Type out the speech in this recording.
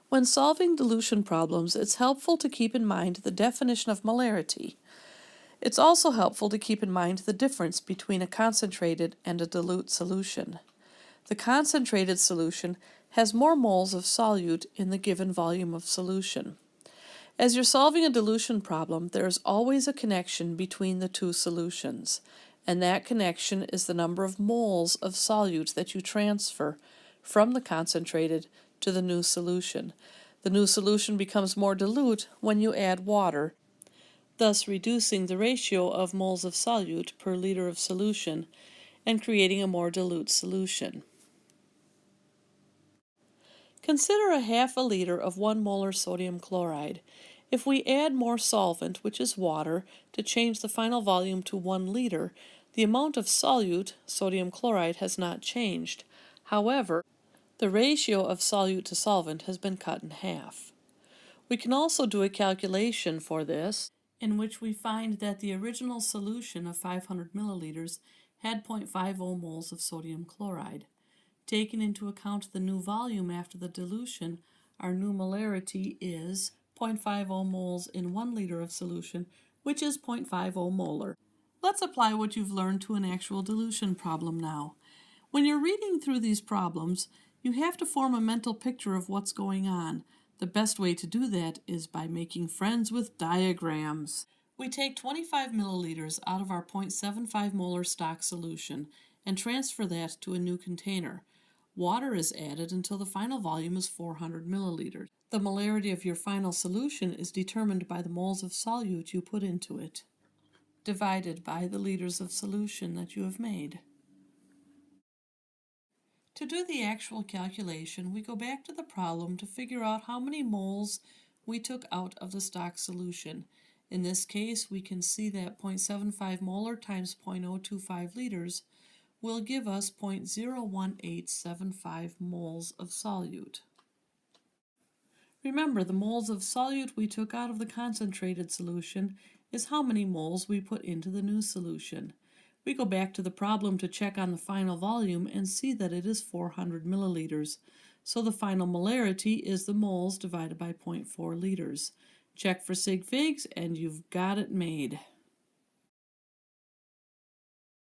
When solving dilution problems, it's helpful to keep in mind the definition of molarity. It's also helpful to keep in mind the difference between a concentrated and a dilute solution. The concentrated solution has more moles of solute in the given volume of solution. As you're solving a dilution problem, there is always a connection between the two solutions, and that connection is the number of moles of solute that you transfer from the concentrated to the new solution. The new solution becomes more dilute when you add water, thus reducing the ratio of moles of solute per liter of solution and creating a more dilute solution. Consider a half a liter of 1 molar sodium chloride. If we add more solvent, which is water, to change the final volume to 1 liter, the amount of solute, sodium chloride, has not changed. However, the ratio of solute to solvent has been cut in half. We can also do a calculation for this, in which we find that the original solution of 500 milliliters had 0.50 moles of sodium chloride. Taking into account the new volume after the dilution, our new molarity is 0.50 moles in 1 liter of solution, which is 0.50 molar. Let's apply what you've learned to an actual dilution problem now. When you're reading through these problems, you have to form a mental picture of what's going on. The best way to do that is by making friends with diagrams. We take 25 milliliters out of our 0.75 molar stock solution and transfer that to a new container. Water is added until the final volume is 400 milliliters. The molarity of your final solution is determined by the moles of solute you put into it, divided by the liters of solution that you have made. To do the actual calculation, we go back to the problem to figure out how many moles we took out of the stock solution. In this case, we can see that 0.75 molar times 0.025 liters will give us 0.01875 moles of solute. Remember, the moles of solute we took out of the concentrated solution is how many moles we put into the new solution. We go back to the problem to check on the final volume and see that it is 400 milliliters. So the final molarity is the moles divided by 0.4 liters. Check for sig figs and you've got it made.